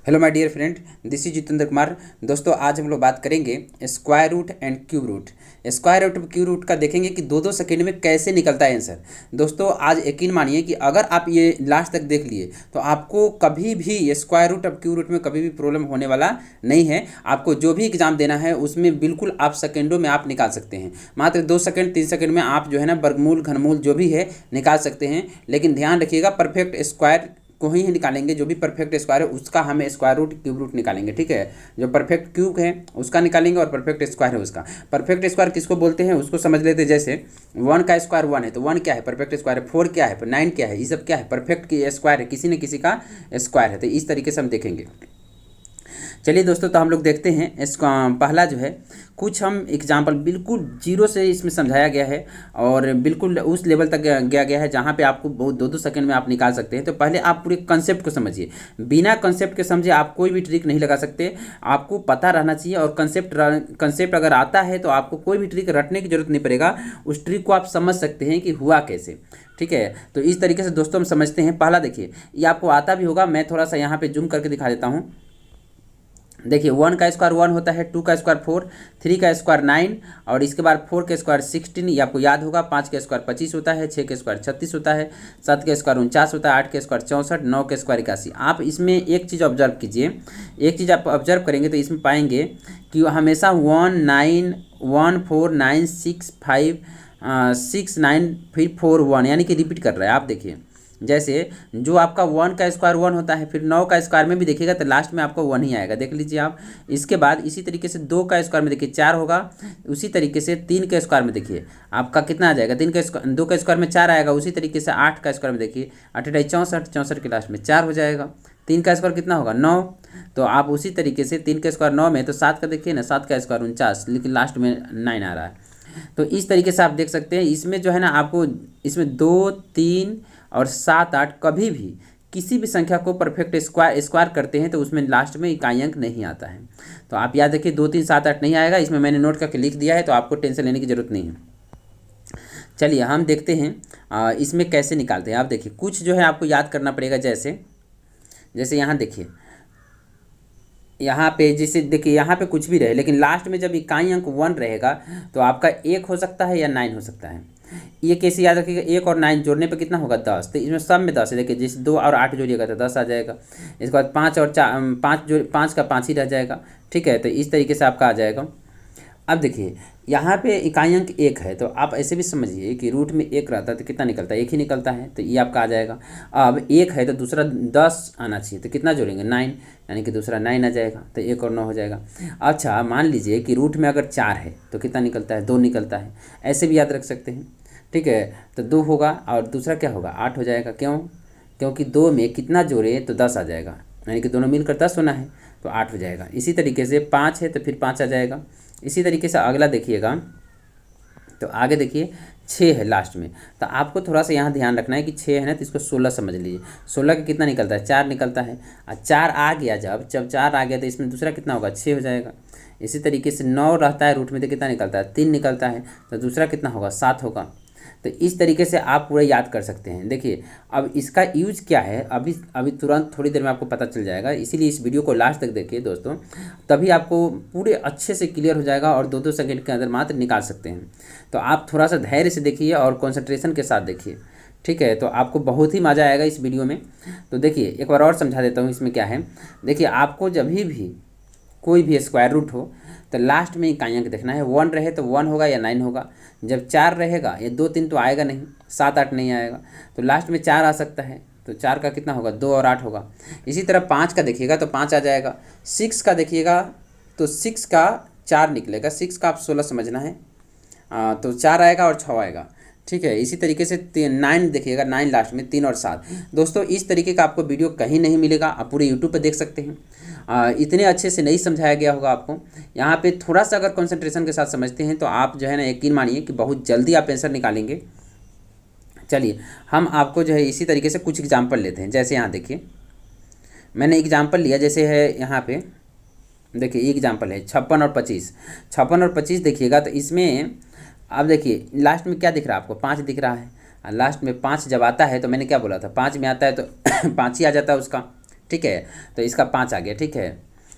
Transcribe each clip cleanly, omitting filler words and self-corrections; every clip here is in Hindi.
Hello my dear friend, this is Jitendra Kumar. दोस्तों, आज हम लोग बात करेंगे square root and cube root. Square root और क्यूब रूट का देखेंगे कि दो दो सेकंड में कैसे निकलता है आंसर। दोस्तों, आज यकीन मानिए कि अगर आप ये लास्ट तक देख लिए तो आपको कभी भी स्क्वायर रूट और क्यूब रूट में कभी भी प्रॉब्लम होने वाला नहीं है। आपको जो भी एग्जाम देना है उसमें बिल्कुल आप सेकेंडों में आप निकाल सकते हैं। मात्र 2 सेकंड 3 सेकंड में आप जो है ना वर्गमूल घनमूल जो भी है निकाल सकते हैं। लेकिन ध्यान रखिएगा, परफेक्ट स्क्वायर को ही निकालेंगे। जो भी परफेक्ट स्क्वायर है उसका हमें स्क्वायर रूट क्यूब रूट निकालेंगे, ठीक है। जो परफेक्ट क्यूब है उसका निकालेंगे और परफेक्ट स्क्वायर है उसका। परफेक्ट स्क्वायर किसको बोलते हैं उसको समझ लेते हैं। जैसे 1 का स्क्वायर 1 है तो 1 क्या है, परफेक्ट स्क्वायर है। 4 क्या है, 9 क्या है, ये सब क्या है, परफेक्ट की स्क्वायर है, किसी न किसी का स्क्वायर है। तो इस तरीके से हम देखेंगे। चलिए दोस्तों, तो हम लोग देखते हैं इसका पहला जो है, कुछ हम एग्जाम्पल बिल्कुल जीरो से इसमें समझाया गया है और बिल्कुल उस लेवल तक गया है जहाँ पे आपको बहुत 2-2 सेकंड में आप निकाल सकते हैं। तो पहले आप पूरे कंसेप्ट को समझिए। बिना कंसेप्ट के समझे आप कोई भी ट्रिक नहीं लगा सकते। आपको पता रहना चाहिए और कंसेप्ट अगर आता है तो आपको कोई भी ट्रिक रटने की जरूरत नहीं पड़ेगा। उस ट्रिक को आप समझ सकते हैं कि हुआ कैसे, ठीक है। तो इस तरीके से दोस्तों हम समझते हैं। पहला देखिए, ये आपको आता भी होगा, मैं थोड़ा सा यहाँ पे जूम करके दिखा देता हूँ। देखिए 1 का स्क्वायर 1 होता है, 2 का स्क्वायर 4, 3 का स्क्वायर 9 और इसके बाद 4 का स्क्वायर 16, ये आपको याद होगा। 5 का स्क्वायर 25 होता है, 6 का स्क्वायर 36 होता है, 7 का स्क्वायर 49 होता है, 8 का स्क्वायर 64, 9 का स्क्वायर 81। आप इसमें एक चीज़ ऑब्जर्व कीजिए, एक चीज़ आप ऑब्जर्व करेंगे तो इसमें पाएंगे कि हमेशा 1 9 1 4 9 6 5 6 9 फिर 4 1 यानी कि रिपीट कर रहा है। आप देखिए, जैसे जो आपका 1 का स्क्वायर 1 होता है, फिर 9 का स्क्वायर में भी देखिएगा तो लास्ट में आपको 1 ही आएगा, देख लीजिए आप। इसके बाद इसी तरीके से 2 का स्क्वायर में देखिए 4 होगा। उसी तरीके से 3 के स्क्वायर में देखिए आपका कितना आ जाएगा, 2 का स्क्वायर में 4 आएगा। उसी तरीके से 8 का स्क्वायर में देखिए 8 64, 64 के लास्ट में 4 हो जाएगा। 3 का स्क्वायर कितना होगा, 9। तो आप उसी तरीके से 3 का स्क्वायर 9 में, तो 7 का देखिए ना, 7 का स्क्वायर 49, लेकिन लास्ट में 9 आ रहा है। तो इस तरीके से आप देख सकते हैं। इसमें जो है ना, आपको इसमें 2 3 और 7 8 कभी भी किसी भी संख्या को परफेक्ट स्क्वायर करते हैं तो उसमें लास्ट में इकाई अंक नहीं आता है। तो आप याद रखिए 2 3 7 8 नहीं आएगा। इसमें मैंने नोट करके लिख दिया है, तो आपको टेंशन लेने की जरूरत नहीं है। चलिए हम देखते हैं इसमें कैसे निकालते हैं। आप देखिए, कुछ जो है आपको याद करना पड़ेगा। जैसे जैसे यहाँ देखिए, यहाँ पे जैसे देखिए, यहाँ पे कुछ भी रहे लेकिन लास्ट में जब इकाई अंक 1 रहेगा तो आपका 1 हो सकता है या 9 हो सकता है। ये कैसे याद रखिएगा, 1 और 9 जोड़ने पे कितना होगा, 10। तो इसमें सब में 10 है। देखिए, जैसे 2 और 8 जोड़िएगा तो 10 आ जाएगा। इसके बाद 5 और 4 5 का 5 ही रह जाएगा, ठीक है। तो इस तरीके से आपका आ जाएगा। अब देखिए, यहाँ पे इकाई अंक 1 है तो आप ऐसे भी समझिए कि रूट में 1 रहता है तो कितना निकलता है, 1 ही निकलता है। तो ये आपका आ जाएगा। अब 1 है तो दूसरा 10 आना चाहिए, तो कितना जोड़ेंगे, 9, यानी कि दूसरा 9 आ जाएगा। तो 1 और 9 हो जाएगा। अच्छा, मान लीजिए कि रूट में अगर 4 है तो कितना निकलता है, 2 निकलता है। ऐसे भी याद रख सकते हैं, ठीक है। तो 2 होगा और दूसरा क्या होगा, 8 हो जाएगा। क्यों, क्योंकि 2 में कितना जोड़े तो 10 आ जाएगा, यानी कि दोनों मिलकर 10 होना है तो 8 हो जाएगा। इसी तरीके से 5 है तो फिर 5 आ जाएगा। इसी तरीके से अगला देखिएगा, तो आगे देखिए 6 है लास्ट में। तो आपको थोड़ा सा यहाँ ध्यान रखना है कि 6 है ना, तो इसको 16 समझ लीजिए। 16 का कितना निकलता है, 4 निकलता है। और 4 आ गया, जब 4 आ गया तो इसमें दूसरा कितना होगा, 6 हो जाएगा। इसी तरीके से 9 रहता है रूट में तो कितना निकलता है, 3 निकलता है। तो दूसरा कितना होगा, 7 होगा। तो इस तरीके से आप पूरा याद कर सकते हैं। देखिए, अब इसका यूज क्या है, अभी तुरंत थोड़ी देर में आपको पता चल जाएगा। इसीलिए इस वीडियो को लास्ट तक देखिए दोस्तों, तभी आपको पूरे अच्छे से क्लियर हो जाएगा और 2-2 सेकंड के अंदर मात्र निकाल सकते हैं। तो आप थोड़ा सा धैर्य से देखिए और कॉन्सेंट्रेशन के साथ देखिए, ठीक है। तो आपको बहुत ही मज़ा आएगा इस वीडियो में। तो देखिए, एक बार और समझा देता हूँ इसमें क्या है। देखिए, आपको जब भी कोई भी स्क्वायर रूट हो तो लास्ट में इकाई अंक देखना है। 1 रहे तो 1 होगा या 9 होगा। जब 4 रहेगा, ये 2 3 तो आएगा नहीं, 7 8 नहीं आएगा। तो लास्ट में 4 आ सकता है, तो 4 का कितना होगा, 2 और 8 होगा। इसी तरह 5 का देखिएगा तो 5 आ जाएगा। 6 का देखिएगा तो 6 का 4 निकलेगा। 6 का आप 16 समझना है, तो 4 आएगा और 6 आएगा, ठीक है। इसी तरीके से 9 देखिएगा, 9 लास्ट में 3 और 7। दोस्तों, इस तरीके का आपको वीडियो कहीं नहीं मिलेगा, आप पूरे यूट्यूब पर देख सकते हैं। इतने अच्छे से नहीं समझाया गया होगा आपको। यहाँ पे थोड़ा सा अगर कंसंट्रेशन के साथ समझते हैं तो आप जो है ना, यकीन मानिए कि बहुत जल्दी आप आंसर निकालेंगे। चलिए हम आपको जो है इसी तरीके से कुछ एग्जाम्पल लेते हैं। जैसे यहाँ देखिए, मैंने एग्जाम्पल लिया, जैसे है यहाँ पे देखिए, ये एग्जाम्पल है 56 और 25। 56 और 25 देखिएगा तो इसमें अब देखिए लास्ट में क्या दिख रहा है आपको, 5 दिख रहा है। लास्ट में 5 जब आता है तो मैंने क्या बोला था, 5 में आता है तो 5 ही आ जाता है उसका, ठीक है। तो इसका 5 आ गया, ठीक है।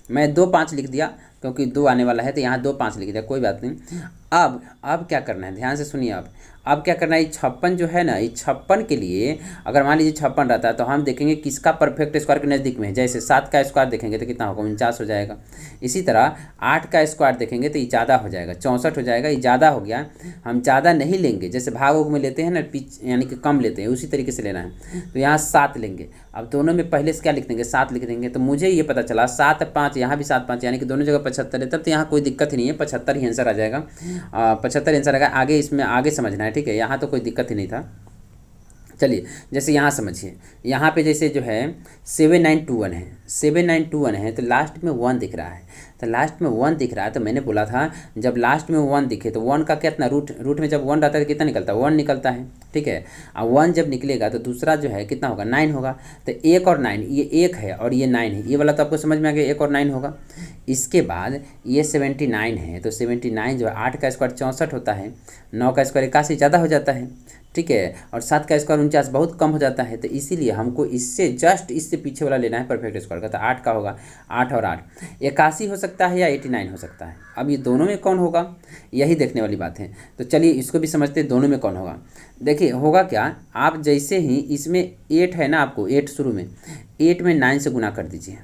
मैं 2 5 लिख दिया क्योंकि 2 आने वाला है, तो यहाँ 2 5 लिख दिया, कोई बात नहीं। अब क्या करना है, ध्यान से सुनिए। अब क्या करना है, 56 जो है ना, इस 56 के लिए अगर मान लीजिए 56 रहता है तो हम देखेंगे किसका परफेक्ट स्क्वायर के नज़दीक में है। जैसे 7 का स्क्वायर देखेंगे तो कितना होगा, 49 हो जाएगा। इसी तरह 8 का स्क्वायर देखेंगे तो ये ज़्यादा हो जाएगा, 64 हो जाएगा, ये ज़्यादा हो गया। हम ज़्यादा नहीं लेंगे, जैसे भाग उग में लेते हैं ना, यानी कि कम लेते हैं, उसी तरीके से लेना है। तो यहाँ 7 लेंगे। अब दोनों में पहले से क्या लिख देंगे, 7 लिख देंगे। तो मुझे ये पता चला 7 5, यहाँ भी 7 5, यानी कि दोनों जगह 75 है। तब तो यहाँ कोई दिक्कत ही नहीं है, 75 ही आंसर आ जाएगा। 75 आंसर आएगा। आगे इसमें आगे समझना है, ठीक है। यहाँ तो कोई दिक्कत ही नहीं था। चलिए जैसे यहाँ समझिए, यहाँ पे जैसे जो है 7921 है, 7921 है, तो लास्ट में 1 दिख रहा है। तो लास्ट में 1 दिख रहा है, तो मैंने बोला था जब लास्ट में 1 दिखे तो 1 का कितना रूट में जब 1 रहता है तो कितना निकलता है, 1 निकलता है, ठीक है। अब 1 जब निकलेगा तो दूसरा जो है कितना होगा, 9 होगा। तो 1 और 9, ये 1 है और ये 9 है, ये वाला तो आपको समझ में आ गया, 1 और 9 होगा। इसके बाद ये 79 है, तो 79 जो है 8 का स्क्वायर 64 होता है, 9 का स्क्वायर 81 ज़्यादा हो जाता है, ठीक है। और 7 का स्क्वायर 49 बहुत कम हो जाता है। तो इसीलिए हमको इससे जस्ट इससे पीछे वाला लेना है परफेक्ट स्क्वायर का। तो 8 का होगा, 8 और 8 81 हो सकता है या 89 हो सकता है। अब ये दोनों में कौन होगा, यही देखने वाली बात है। तो चलिए इसको भी समझते हैं, दोनों में कौन होगा। देखिए होगा क्या, आप जैसे ही इसमें 8 है ना, आपको 8 शुरू में 8 में 9 से गुना कर दीजिए,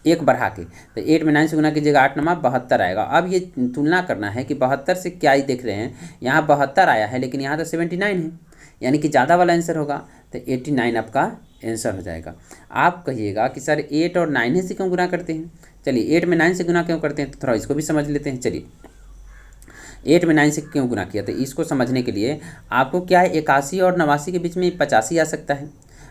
1 बढ़ा के। तो 8 में 9 से गुना कीजिएगा, 8 9 72 आएगा। अब ये तुलना करना है कि 72 से क्या ही देख रहे हैं, यहाँ 72 आया है लेकिन यहाँ तो 79 है, यानी कि ज़्यादा वाला आंसर होगा। तो 89 आपका आंसर हो जाएगा। आप कहिएगा कि सर 8 और 9 से क्यों गुना करते हैं। चलिए 8 में 9 से गुना क्यों करते हैं, तो थोड़ा इसको भी समझ लेते हैं। चलिए 8 में 9 से क्यों गुना किया, तो इसको समझने के लिए आपको क्या है, 81 और 89 के बीच में 85 आ सकता है।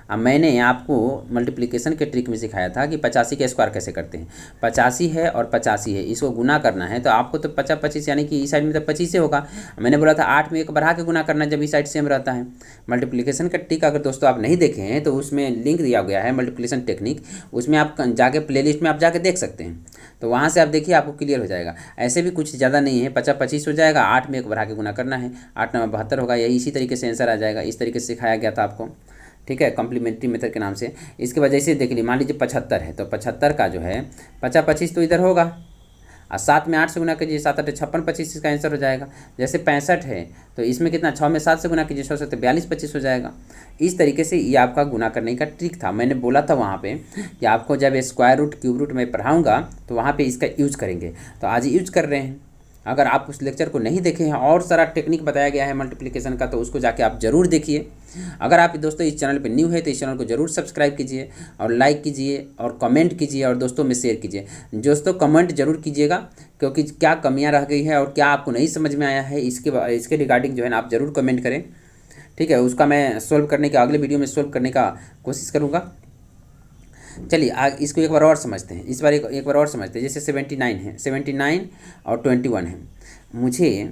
अब मैंने आपको मल्टीप्लिकेशन के ट्रिक में सिखाया था कि 85 का स्क्वायर कैसे करते हैं। 85 है और 85 है, इसको गुना करना है तो आपको तो 50 25, यानी कि इस साइड में तो 25 से होगा। मैंने बोला था 8 में 1 बढ़ा के गुना करना जब इस साइड सेम रहता है। मल्टीप्लिकेशन का ट्रिक अगर दोस्तों आप नहीं देखे हैं तो उसमें लिंक दिया गया है, मल्टीप्लिकेशन टेक्निक, उसमें आप जाके प्लेलिस्ट में आप जाके देख सकते हैं। तो वहाँ से आप देखिए, आपको क्लियर हो जाएगा। ऐसे भी कुछ ज़्यादा नहीं है, 50 25 हो जाएगा, 8 में 1 बढ़ा के गुना करना है, 8 9 72 होगा। यही इसी तरीके से आंसर आ जाएगा। इस तरीके से सिखाया गया था आपको, ठीक है, कॉम्प्लीमेंट्री मेथड के नाम से। इसके बाद जैसे देख लीजिए, मान लीजिए 75 है, तो 75 का जो है 50 25 तो इधर होगा, और 7 में 8 से गुना कीजिए, 7 8 56 25 इसका आंसर हो जाएगा। जैसे 65 है तो इसमें कितना, 6 में 7 से गुना कीजिए, 6 से 42 25 हो जाएगा। इस तरीके से ये आपका गुना करने का ट्रिक था। मैंने बोला था वहाँ पे कि आपको जब स्क्वायर रूट क्यूब रूट मैं पढ़ाऊँगा तो वहाँ पे इसका यूज करेंगे, तो आज यूज कर रहे हैं। अगर आप उस लेक्चर को नहीं देखे हैं, और सारा टेक्निक बताया गया है मल्टीप्लिकेशन का, तो उसको जाके आप ज़रूर देखिए। अगर आप दोस्तों इस चैनल पे न्यू है तो इस चैनल को ज़रूर सब्सक्राइब कीजिए और लाइक कीजिए और कमेंट कीजिए और दोस्तों में शेयर कीजिए। दोस्तों कमेंट जरूर कीजिएगा, क्योंकि क्या कमियां रह गई है और क्या आपको नहीं समझ में आया है, इसके रिगार्डिंग जो है ना आप ज़रूर कमेंट करें, ठीक है। उसका मैं सोल्व करने का, अगले वीडियो में सोल्व करने का कोशिश करूँगा। चलिए इसको एक बार और समझते हैं, इस बार एक बार और समझते हैं। जैसे 79 है, 79 और 21 है, मुझे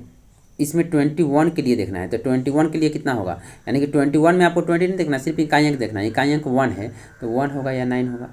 इसमें 21 के लिए देखना है। तो 21 के लिए कितना होगा, यानी कि 21 में आपको 20 नहीं देखना, सिर्फ इकाई अंक देखना है। इकाई अंक 1 है तो 1 होगा या 9 होगा।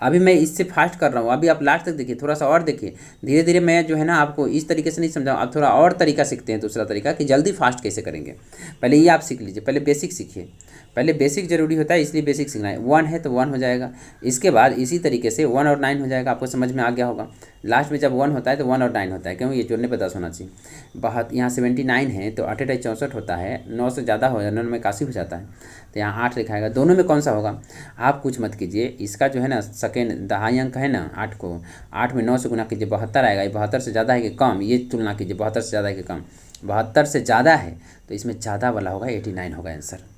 अभी मैं इससे फास्ट कर रहा हूँ, अभी आप लास्ट तक देखिए, थोड़ा सा और देखिए। धीरे धीरे मैं जो है ना आपको इस तरीके से नहीं समझाऊँ, आप थोड़ा और तरीका सीखते हैं, दूसरा तरीका कि जल्दी फास्ट कैसे करेंगे। पहले ये आप सीख लीजिए, पहले बेसिक सीखिए, पहले बेसिक जरूरी होता है, इसलिए बेसिक सीखना है। 1 है तो 1 हो जाएगा, इसके बाद इसी तरीके से 1 और 9 हो जाएगा। आपको समझ में आ गया होगा। लास्ट में जब 1 होता है तो 1 और 9 होता है, क्यों, ये जोड़ने पर 10 होना चाहिए। बहुत यहाँ 79 है तो 8 8 64 होता है, 9 से ज़्यादा हो जाए, 9 में 81 हो जाता है, तो यहाँ 8 लिखाएगा। दोनों में कौन सा होगा, आप कुछ मत कीजिए, इसका जो है ना सेकेंड दहाई अंक है ना 8 को, 8 में 9 से गुना कीजिए, 72 आएगा। ये 72 से ज़्यादा है कि कम, ये तुलना कीजिए, 72 से ज़्यादा है कि कम। 72 से ज़्यादा है तो इसमें ज़्यादा वाला होगा, 89 होगा आंसर।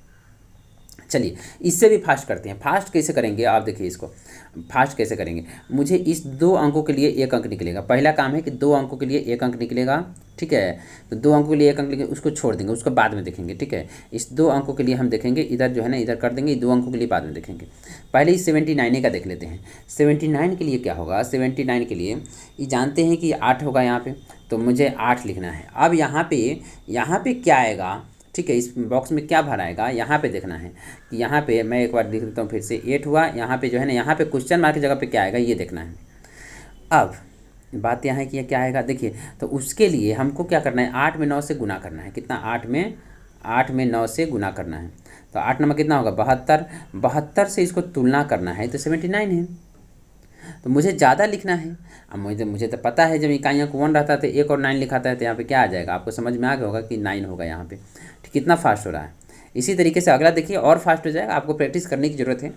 चलिए इससे भी फास्ट करते हैं। फास्ट कैसे करेंगे आप देखिए, इसको फास्ट कैसे करेंगे। मुझे इस 2 अंकों के लिए 1 अंक निकलेगा। पहला काम है कि 2 अंकों के लिए 1 अंक निकलेगा, ठीक है। तो 2 अंकों के लिए 1 अंक निकलेगा, उसको छोड़ देंगे, उसको बाद में देखेंगे, ठीक है। इस 2 अंकों के लिए हम देखेंगे, इधर जो है ना इधर कर देंगे, 2 अंकों के लिए बाद में देखेंगे। पहले इस 79 का देख लेते हैं। 79 के लिए क्या होगा, 79 के लिए ये जानते हैं कि 8 होगा यहाँ पे, तो मुझे 8 लिखना है। अब यहाँ पे क्या आएगा, ठीक है, इस बॉक्स में क्या भरा आएगा, यहाँ पे देखना है कि यहाँ पे मैं एक बार लिख देता हूँ फिर से, 8 हुआ, यहाँ पे जो है ना, यहाँ पे क्वेश्चन मार्क की जगह पे क्या आएगा ये देखना है। अब बात यहाँ है कि ये क्या आएगा, देखिए, तो उसके लिए हमको क्या करना है, 8 में 9 से गुना करना है। कितना, 8 में 9 से गुना करना है। तो 8 नंबर कितना होगा 72। 72 से इसको तुलना करना है तो 79 है, तो मुझे ज़्यादा लिखना है। अब मुझे तो पता है जब इकाइयाँ को 1 रहता है तो 1 और 9 लिखाता है, तो यहाँ पे क्या आ जाएगा, आपको समझ में आ गया होगा कि 9 होगा यहाँ पे। कितना फास्ट हो रहा है। इसी तरीके से अगला देखिए और फास्ट हो जाएगा, आपको प्रैक्टिस करने की ज़रूरत है।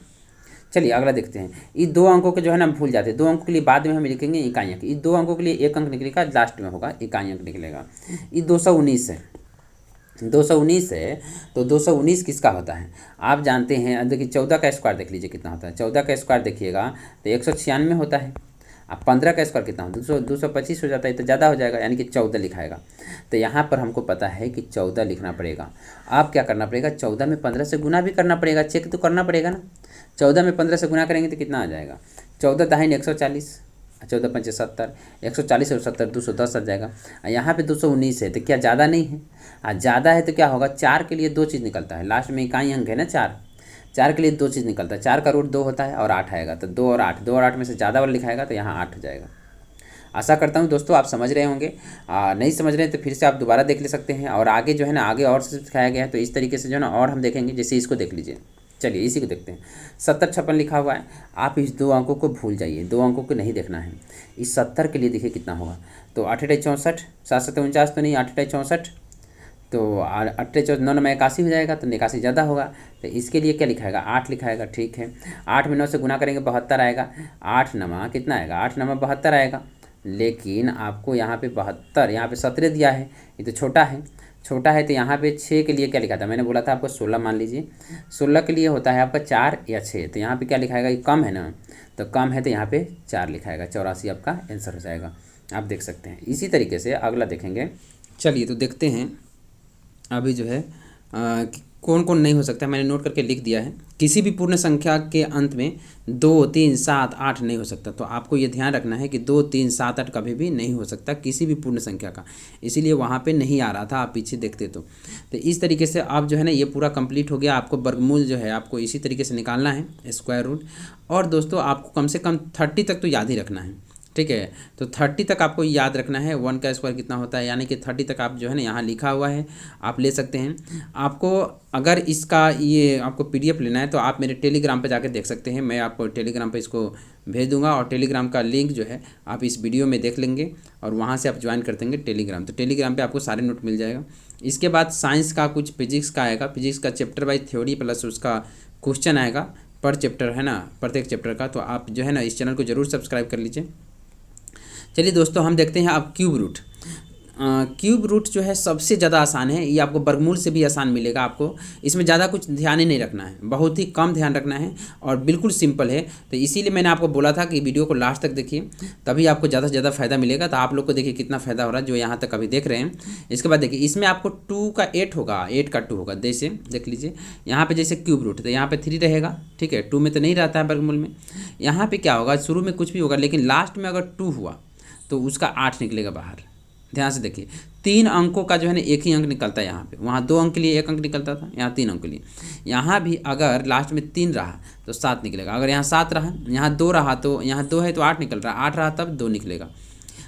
चलिए अगला देखते हैं। इस 2 अंकों के जो है ना भूल जाते हैं, 2 अंकों के लिए बाद में हम लिखेंगे इकाइयाँ की। इस 2 अंकों के लिए 1 अंक निकलेगा, लास्ट में होगा इकाई अंक निकलेगा। ये 219 है, 219 है, तो 219 किसका होता है आप जानते हैं। देखिए 14 का स्क्वायर देख लीजिए कितना होता है। 14 का स्क्वायर देखिएगा तो 196 होता है। अब 15 का स्क्वायर कितना होता है 225 हो जाता है, तो ज़्यादा हो जाएगा, यानी कि 14 लिखाएगा। तो यहाँ पर हमको पता है कि 14 लिखना पड़ेगा। आप क्या करना पड़ेगा, 14 में 15 से गुना भी करना पड़ेगा, चेक तो करना पड़ेगा ना। 14 में 15 से गुना करेंगे तो कितना आ जाएगा, 14 दाहिने 140, 14 पंचे 70, 140 और 70 210 आ जाएगा। यहाँ पे 219 है, तो क्या ज़्यादा नहीं है। ज़्यादा है तो क्या होगा, 4 के लिए 2 चीज़ निकलता है, लास्ट में इकाई अंक है ना 4 के लिए 2 चीज़ निकलता है। 4 का रूट 2 होता है और 8 आएगा, तो 2 और 8 में से ज़्यादा वाला लिखाएगा तो यहाँ 8 हो जाएगा। आशा करता हूँ दोस्तों आप समझ रहे होंगे। नहीं समझ रहे हैं तो फिर से आप दोबारा देख ले सकते हैं। और आगे जो है ना आगे और सिखाया गया है, तो इस तरीके से जो है ना और हम देखेंगे। जैसे इसको देख लीजिए, चलिए इसी को देखते हैं। 70 56 लिखा हुआ है, आप इस 2 अंकों को भूल जाइए, 2 अंकों को नहीं देखना है। इस 70 के लिए देखिए कितना होगा, तो 8 8 64, 7 7 49 तो नहीं, 8 8 64, तो 8 8 9 9 81 हो जाएगा, तो 81 ज़्यादा होगा। तो इसके लिए क्या लिखाएगा, 8 लिखाएगा, ठीक है। 8 में 9 से गुना करेंगे 72 आएगा, 8 9 कितना आएगा, 8 9 72 आएगा। लेकिन आपको यहाँ पे 72, यहाँ पे 17 दिया है, ये तो छोटा है, तो यहाँ पे 6 के लिए क्या लिखा था, मैंने बोला था आपको 16 मान लीजिए। 16 के लिए होता है आपका 4 या 6, तो यहाँ पे क्या लिखाएगा, ये कम है ना, तो कम है तो यहाँ पे 4 लिखाएगा। 84 आपका आंसर हो जाएगा, आप देख सकते हैं। इसी तरीके से अगला देखेंगे। चलिए तो देखते हैं अभी जो है कौन कौन नहीं हो सकता है, मैंने नोट करके लिख दिया है। किसी भी पूर्ण संख्या के अंत में 2 3 7 8 नहीं हो सकता, तो आपको ये ध्यान रखना है कि 2 3 7 8 कभी भी नहीं हो सकता किसी भी पूर्ण संख्या का, इसीलिए वहाँ पे नहीं आ रहा था, आप पीछे देखते तो इस तरीके से आप जो है ना ये पूरा कंप्लीट हो गया। आपको वर्गमूल जो है आपको इसी तरीके से निकालना है, स्क्वायर रूट। और दोस्तों आपको कम से कम 30 तक तो याद ही रखना है, ठीक है। तो 30 तक आपको याद रखना है, 1 का स्क्वायर कितना होता है, यानी कि 30 तक आप जो है ना यहाँ लिखा हुआ है, आप ले सकते हैं। आपको अगर इसका ये आपको PDF लेना है तो आप मेरे टेलीग्राम पे जाके देख सकते हैं, मैं आपको टेलीग्राम पे इसको भेज दूंगा। और टेलीग्राम का लिंक जो है आप इस वीडियो में देख लेंगे और वहाँ से आप ज्वाइन कर देंगे टेलीग्राम, तो टेलीग्राम पर आपको सारे नोट मिल जाएगा। इसके बाद साइंस का कुछ फिजिक्स का आएगा, फिजिक्स का चैप्टर वाइज थ्योरी प्लस उसका क्वेश्चन आएगा पर चैप्टर, है ना, प्रत्येक चैप्टर का। तो आप जो है ना इस चैनल को ज़रूर सब्सक्राइब कर लीजिए। चलिए दोस्तों हम देखते हैं अब क्यूब रूट। क्यूब रूट जो है सबसे ज़्यादा आसान है, ये आपको वर्गमूल से भी आसान मिलेगा। आपको इसमें ज़्यादा कुछ ध्यान ही नहीं रखना है, बहुत ही कम ध्यान रखना है और बिल्कुल सिंपल है। तो इसीलिए मैंने आपको बोला था कि वीडियो को लास्ट तक देखिए, तभी आपको ज़्यादा से ज़्यादा फायदा मिलेगा। तो आप लोग को देखिए कितना फ़ायदा हो रहा है जो यहाँ तक अभी देख रहे हैं। इसके बाद देखिए इसमें आपको 2 का 8 होगा, 8 का 2 होगा। जैसे देख लीजिए यहाँ पर जैसे क्यूब रूट, तो यहाँ पर 3 रहेगा, ठीक है। 2 में तो नहीं रहता है वर्गमूल में। यहाँ पर क्या होगा, शुरू में कुछ भी होगा लेकिन लास्ट में अगर 2 हुआ तो उसका 8 निकलेगा बाहर। ध्यान से देखिए 3 अंकों का जो है ना एक ही अंक निकलता है यहाँ पे, वहाँ 2 अंक के लिए 1 अंक निकलता था, यहाँ 3 अंक के लिए। यहाँ भी अगर लास्ट में 3 रहा तो 7 निकलेगा, अगर यहाँ 7 रहा, यहाँ 2 रहा, तो यहाँ 2 है तो 8 निकल रहा, 8 रहा तब 2 निकलेगा।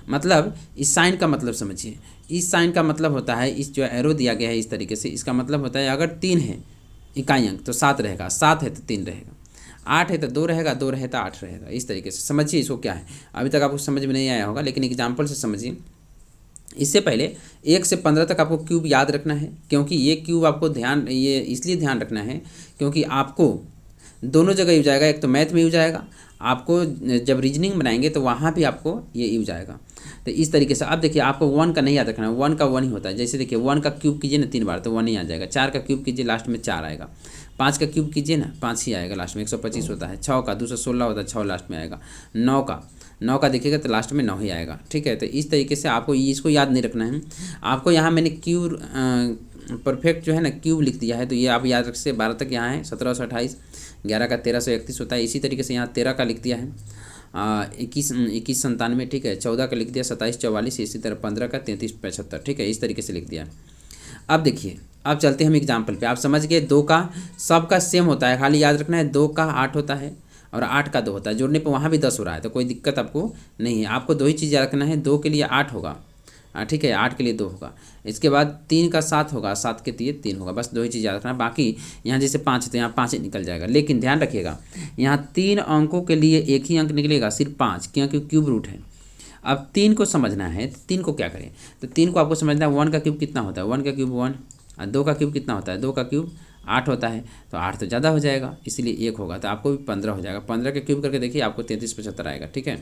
मतलब इस साइन का मतलब समझिए, इस साइन का मतलब होता है, इस जो एरो दिया गया है इस तरीके से, इसका मतलब होता है अगर 3 है इकाई अंक तो 7 रहेगा, 7 है तो 3 रहेगा, 8 है तो 2 रहेगा, 2 रहे तो 8 रहेगा। इस तरीके से समझिए इसको क्या है। अभी तक आपको समझ में नहीं आया होगा लेकिन एग्जाम्पल से समझिए। इससे पहले 1 से 15 तक आपको क्यूब याद रखना है, क्योंकि ये क्यूब आपको ये इसलिए ध्यान रखना है क्योंकि आपको दोनों जगह यूज आएगा। एक तो मैथ में यूज आएगा, आपको जब रीजनिंग बनाएंगे तो वहाँ भी आपको ये यूज आएगा। तो इस तरीके से अब देखिए आपको 1 का नहीं याद रखना है, 1 का 1 ही होता है। जैसे देखिए 1 का क्यूब कीजिए ना 3 बार तो 1 ही आ जाएगा। 4 का क्यूब कीजिए लास्ट में 4 आएगा। 5 का क्यूब कीजिए ना 5 ही आएगा लास्ट में, 125 होता है। 6 का 216 होता है, 6 लास्ट में आएगा। 9 का देखिएगा तो लास्ट में 9 ही आएगा, ठीक है। तो इस तरीके से आपको इसको याद नहीं रखना है। आपको यहाँ मैंने क्यूब परफेक्ट जो है ना क्यूब लिख दिया है, तो ये आप याद रख से 12 तक यहाँ है 1728, 11 का 1331 होता है। इसी तरीके से यहाँ 13 का लिख दिया है 21 97, ठीक है। 14 का लिख दिया 27 44, इसी तरह 15 का 33 75, ठीक है। इस तरीके से लिख दिया। अब देखिए अब चलते हैं हम एग्जाम्पल पे। आप समझ गए 2 का सबका सेम होता है, खाली याद रखना है 2 का 8 होता है और 8 का 2 होता है। जोड़ने पे वहाँ भी 10 हो रहा है तो कोई दिक्कत आपको नहीं है। आपको 2 ही चीज़ याद रखना है, 2 के लिए 8 होगा, ठीक है, 8 के लिए 2 होगा। इसके बाद 3 का 7 होगा, 7 के लिए 3 होगा। बस 2 ही चीज़ याद रखना, बाकी यहाँ जैसे 5 है तो यहाँ 5 ही निकल जाएगा। लेकिन ध्यान रखिएगा, यहाँ 3 अंकों के लिए एक ही अंक निकलेगा, सिर्फ 5, क्योंकि क्यूब रूट है। अब 3 को समझना है तो 3 को क्या करें, तो 3 को आपको समझना है 1 का क्यूब कितना होता है, 1 का क्यूब 1, और 2 का क्यूब कितना होता है, 2 का क्यूब 8 होता है। तो 8 तो ज़्यादा हो जाएगा, इसलिए 1 होगा, तो आपको भी 15 हो जाएगा। 15 के क्यूब करके देखिए, आपको 3375 आएगा। ठीक है,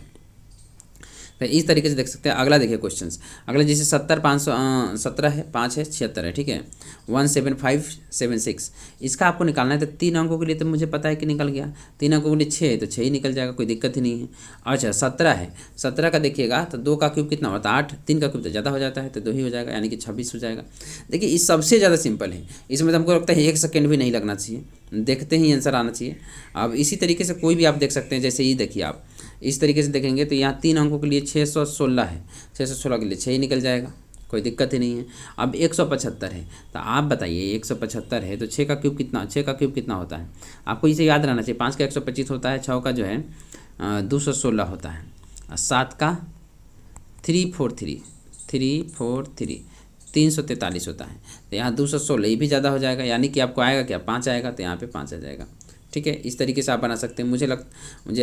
तो इस तरीके से देख सकते हैं। अगला देखिए क्वेश्चंस, अगला जैसे 70 517 है, 5 है 76 है, ठीक है, 17576, इसका आपको निकालना है। तो 3 अंकों के लिए तो मुझे पता है कि निकल गया, 3 अंकों के लिए 6 है तो 6 ही निकल जाएगा, कोई दिक्कत ही नहीं है। अच्छा 17 है, 17 का देखिएगा तो 2 का क्यूब कितना होता है 8, 3 का क्यूब तो ज़्यादा हो जाता है तो 2 ही हो जाएगा, यानी कि 26 हो जाएगा। देखिए इस सबसे ज़्यादा सिंपल है, इसमें तो हमको लगता है 1 सेकेंड भी नहीं लगना चाहिए, देखते ही आंसर आना चाहिए। अब इसी तरीके से कोई भी आप देख सकते हैं, जैसे ये देखिए आप इस तरीके से देखेंगे तो यहाँ 3 अंकों के लिए 616 है, 616 के लिए 6 ही निकल जाएगा, कोई दिक्कत ही नहीं है। अब 175 है, तो आप बताइए 175 है तो 6 का क्यूब कितना, 6 का क्यूब कितना होता है, आपको इसे याद रहना चाहिए। 5 का 125 होता है, 6 का जो है 216 होता है, और 7 का 343 343 होता है। तो यहाँ 216 ये भी ज़्यादा हो जाएगा, यानी कि आपको आएगा क्या 5 आएगा, तो यहाँ पे 5 आ जाएगा। ठीक है, इस तरीके से आप बना सकते हैं।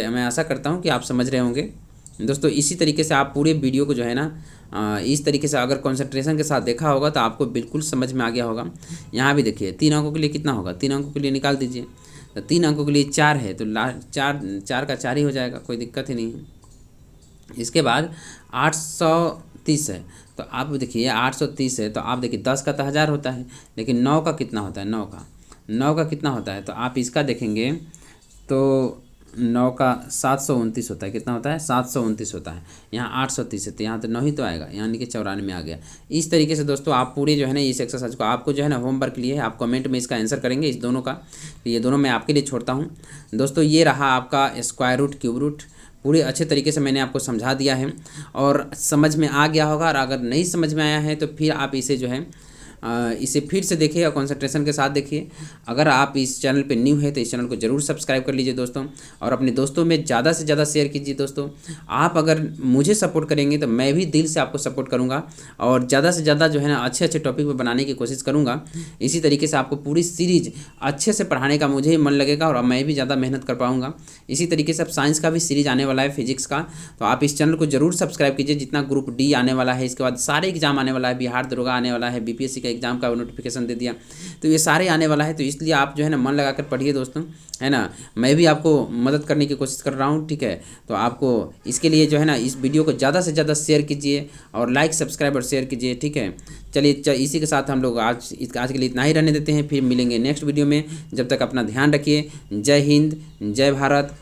मैं आशा करता हूँ कि आप समझ रहे होंगे दोस्तों। इसी तरीके से आप पूरे वीडियो को जो है ना इस तरीके से अगर कंसंट्रेशन के साथ देखा होगा तो आपको बिल्कुल समझ में आ गया होगा। यहाँ भी देखिए 3 अंकों के लिए कितना होगा, 3 अंकों के लिए निकाल दीजिए, तो 3 अंकों के लिए 4 है तो चार का 4 ही हो जाएगा, कोई दिक्कत ही नहीं है। इसके बाद 830 है, तो आप देखिए 830 है तो आप देखिए 10 का तो 1000 होता है, लेकिन 9 का कितना होता है, 9 का कितना होता है, तो आप इसका देखेंगे तो 9 का 729 होता है, कितना होता है 729 होता है। यहाँ 830 है तो यहाँ तो 9 ही तो आएगा, यानी कि 94 आ गया। इस तरीके से दोस्तों आप पूरे जो है ना इस एक्सरसाइज को आपको जो है ना होमवर्क लिए है, आप कमेंट में इसका आंसर करेंगे इस दोनों का, तो ये दोनों मैं आपके लिए छोड़ता हूँ दोस्तों। ये रहा आपका स्क्वायर रूट क्यूब रूट, पूरे अच्छे तरीके से मैंने आपको समझा दिया है और समझ में आ गया होगा। और अगर नहीं समझ में आया है तो फिर आप इसे जो है इसे फिर से देखिए और कंसंट्रेशन के साथ देखिए। अगर आप इस चैनल पे न्यू है तो इस चैनल को ज़रूर सब्सक्राइब कर लीजिए दोस्तों, और अपने दोस्तों में ज़्यादा से ज़्यादा शेयर कीजिए दोस्तों। आप अगर मुझे सपोर्ट करेंगे तो मैं भी दिल से आपको सपोर्ट करूँगा और ज़्यादा से ज़्यादा जो है ना अच्छे अच्छे टॉपिक पर बनाने की कोशिश करूँगा। इसी तरीके से आपको पूरी सीरीज अच्छे से पढ़ाने का मुझे मन लगेगा और मैं भी ज़्यादा मेहनत कर पाऊँगा। इसी तरीके से अब साइंस का भी सीरीज आने वाला है, फिजिक्स का, तो आप इस चैनल को जरूर सब्सक्राइब कीजिए। जितना ग्रुप डी आने वाला है, इसके बाद सारे एग्जाम आने वाला है, बिहार दरोगा आने वाला है, बीपीएससी का एग्जाम का नोटिफिकेशन दे दिया, तो ये सारे आने वाला है। तो इसलिए आप जो है ना मन लगाकर पढ़िए दोस्तों, है ना। मैं भी आपको मदद करने की कोशिश कर रहा हूँ, ठीक है। तो आपको इसके लिए जो है ना इस वीडियो को ज़्यादा से ज़्यादा शेयर कीजिए और लाइक सब्सक्राइब और शेयर कीजिए, ठीक है। चलिए इसी के साथ हम लोग आज के लिए इतना ही रहने देते हैं, फिर मिलेंगे नेक्स्ट वीडियो में। जब तक अपना ध्यान रखिए। जय हिंद, जय भारत।